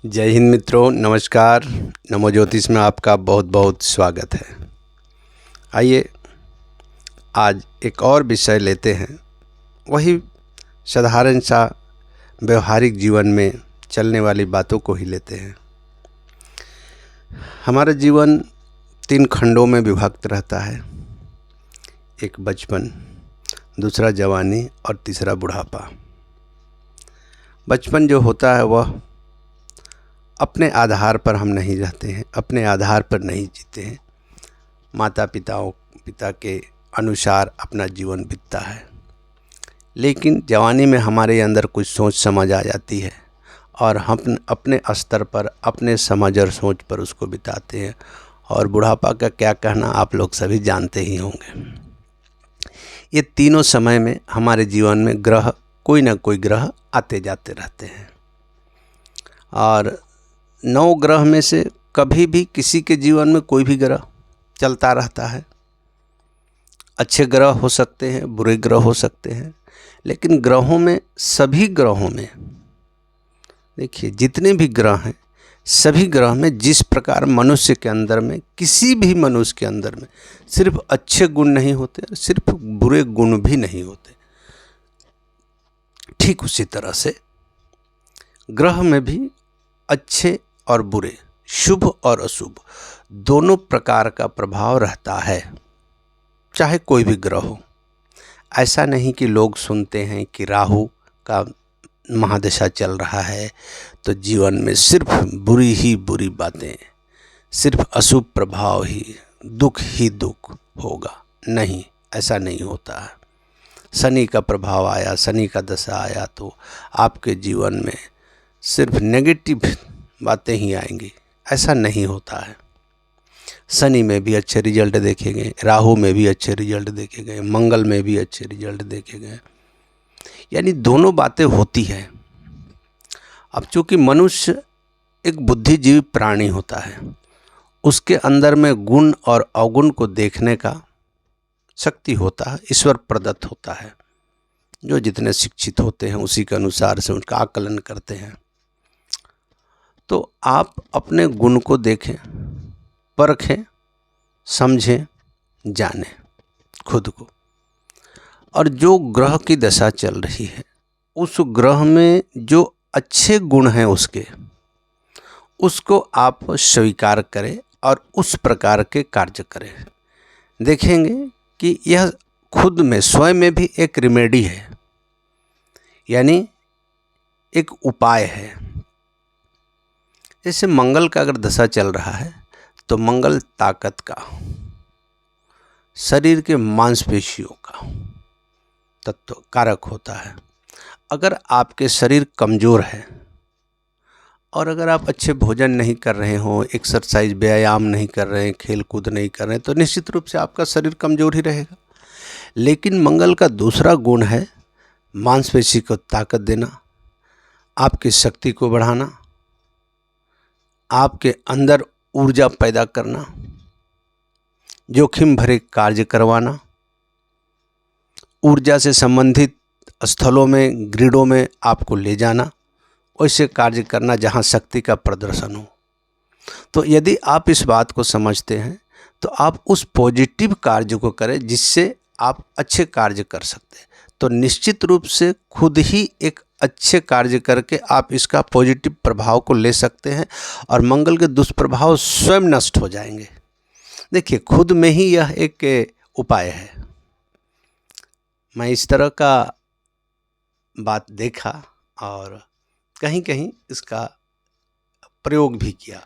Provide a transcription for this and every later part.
जय हिंद मित्रों, नमस्कार। नमो ज्योतिष में आपका बहुत बहुत स्वागत है। आइए आज एक और विषय लेते हैं। वही साधारण सा व्यवहारिक जीवन में चलने वाली बातों को ही लेते हैं। हमारा जीवन 3 खंडों में विभक्त रहता है। एक बचपन, दूसरा जवानी और तीसरा बुढ़ापा। बचपन जो होता है वह अपने आधार पर हम नहीं रहते हैं, अपने आधार पर नहीं जीते हैं। माता पिता के अनुसार अपना जीवन बीतता है। लेकिन जवानी में हमारे अंदर कुछ सोच समझ आ जाती है और हम अपने स्तर पर, अपने समझ और सोच पर उसको बिताते हैं। और बुढ़ापा का क्या कहना आप लोग सभी जानते ही होंगे। ये तीनों समय में हमारे जीवन में ग्रह, कोई ना कोई ग्रह आते जाते रहते हैं। और 9 ग्रह में से कभी भी किसी के जीवन में कोई भी ग्रह चलता रहता है। अच्छे ग्रह हो सकते हैं, बुरे ग्रह हो सकते हैं, लेकिन ग्रहों में, सभी ग्रहों में देखिए, जितने भी ग्रह हैं, सभी ग्रह में जिस प्रकार मनुष्य के अंदर में, किसी भी मनुष्य के अंदर में सिर्फ अच्छे गुण नहीं होते, सिर्फ बुरे गुण भी नहीं होते, ठीक उसी तरह से ग्रह में भी अच्छे और बुरे, शुभ और अशुभ दोनों प्रकार का प्रभाव रहता है, चाहे कोई भी ग्रह हो। ऐसा नहीं कि लोग सुनते हैं कि राहु का महादशा चल रहा है तो जीवन में सिर्फ बुरी ही बुरी बातें, सिर्फ अशुभ प्रभाव ही दुख होगा। नहीं, ऐसा नहीं होता है। शनि का प्रभाव आया, शनि का दशा आया तो आपके जीवन में सिर्फ नेगेटिव बातें ही आएंगी, ऐसा नहीं होता है। शनि में भी अच्छे रिजल्ट देखे गए, राहु में भी अच्छे रिजल्ट देखे गए, मंगल में भी अच्छे रिजल्ट देखे गए, यानी दोनों बातें होती हैं। अब चूंकि मनुष्य एक बुद्धिजीवी प्राणी होता है, उसके अंदर में गुण और अवगुण को देखने का शक्ति होता है, ईश्वर प्रदत्त होता है। जो जितने शिक्षित होते हैं उसी के अनुसार से उनका आकलन करते हैं। तो आप अपने गुण को देखें, परखें, समझें, जानें खुद को। और जो ग्रह की दशा चल रही है, उस ग्रह में जो अच्छे गुण हैं उसको आप स्वीकार करें और उस प्रकार के कार्य करें। देखेंगे कि यह खुद में, स्वयं में भी एक रेमेडी है, यानी एक उपाय है। जैसे मंगल का अगर दशा चल रहा है तो मंगल ताकत का, शरीर के मांसपेशियों का तत्व कारक होता है। अगर आपके शरीर कमज़ोर है और अगर आप अच्छे भोजन नहीं कर रहे हो, एक्सरसाइज, व्यायाम नहीं कर रहे हैं, खेल कूद नहीं कर रहे हैं, तो निश्चित रूप से आपका शरीर कमज़ोर ही रहेगा। लेकिन मंगल का दूसरा गुण है मांसपेशी को ताकत देना, आपकी शक्ति को बढ़ाना, आपके अंदर ऊर्जा पैदा करना, जोखिम भरे कार्य करवाना, ऊर्जा से संबंधित स्थलों में, ग्रिडों में आपको ले जाना, वैसे कार्य करना जहां शक्ति का प्रदर्शन हो। तो यदि आप इस बात को समझते हैं तो आप उस पॉजिटिव कार्य को करें जिससे आप अच्छे कार्य कर सकते हैं। तो निश्चित रूप से खुद ही एक अच्छे कार्य करके आप इसका पॉजिटिव प्रभाव को ले सकते हैं और मंगल के दुष्प्रभाव स्वयं नष्ट हो जाएंगे। देखिए, खुद में ही यह एक उपाय है। मैं इस तरह का बात देखा और कहीं कहीं इसका प्रयोग भी किया।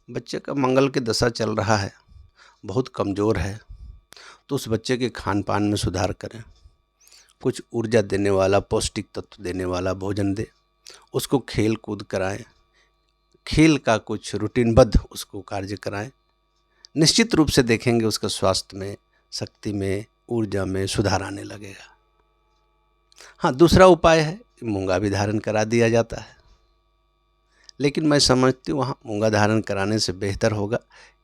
बच्चे का मंगल के दशा चल रहा है, बहुत कमज़ोर है, तो उस बच्चे के खान पान में सुधार करें, कुछ ऊर्जा देने वाला, पौष्टिक तत्व देने वाला भोजन दे, उसको खेल कूद कराएं, खेल का कुछ रूटीनबद्ध उसको कार्य कराएं। निश्चित रूप से देखेंगे उसका स्वास्थ्य में, शक्ति में, ऊर्जा में सुधार आने लगेगा। हाँ, दूसरा उपाय है मूंगा भी धारण करा दिया जाता है, लेकिन मैं समझती हूँ वहाँ मूंगा धारण कराने से बेहतर होगा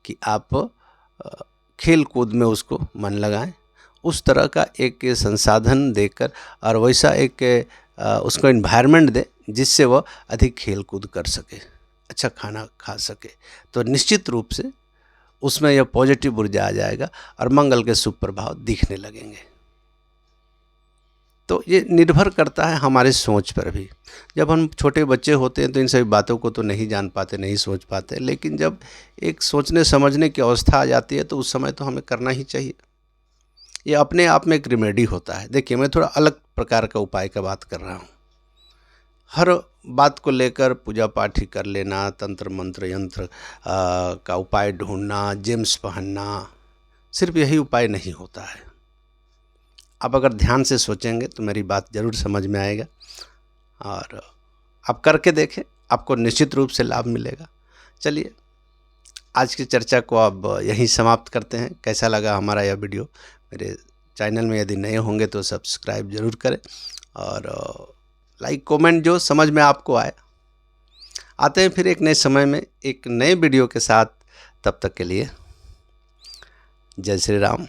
कि आप खेल कूद में उसको मन लगाएं, उस तरह का एक संसाधन देकर और वैसा एक उसको एनवायरनमेंट दे जिससे वह अधिक खेल कूद कर सके, अच्छा खाना खा सके, तो निश्चित रूप से उसमें यह पॉजिटिव ऊर्जा आ जाएगा और मंगल के शुभ प्रभाव दिखने लगेंगे। तो ये निर्भर करता है हमारे सोच पर भी। जब हम छोटे बच्चे होते हैं तो इन सभी बातों को तो नहीं जान पाते, नहीं सोच पाते, लेकिन जब एक सोचने समझने की अवस्था आ जाती है तो उस समय तो हमें करना ही चाहिए। ये अपने आप में एक रेमेडी होता है। देखिए, मैं थोड़ा अलग प्रकार का उपाय का बात कर रहा हूँ। हर बात को लेकर पूजा पाठ ही कर लेना, तंत्र मंत्र यंत्र का उपाय ढूंढना, जेम्स पहनना, सिर्फ यही उपाय नहीं होता है। आप अगर ध्यान से सोचेंगे तो मेरी बात ज़रूर समझ में आएगा और आप करके देखें, आपको निश्चित रूप से लाभ मिलेगा। चलिए, आज की चर्चा को अब यहीं समाप्त करते हैं। कैसा लगा हमारा यह वीडियो? मेरे चैनल में यदि नए होंगे तो सब्सक्राइब ज़रूर करें और लाइक कमेंट जो समझ में आपको आए। आते हैं फिर एक नए समय में एक नए वीडियो के साथ। तब तक के लिए जय श्री राम।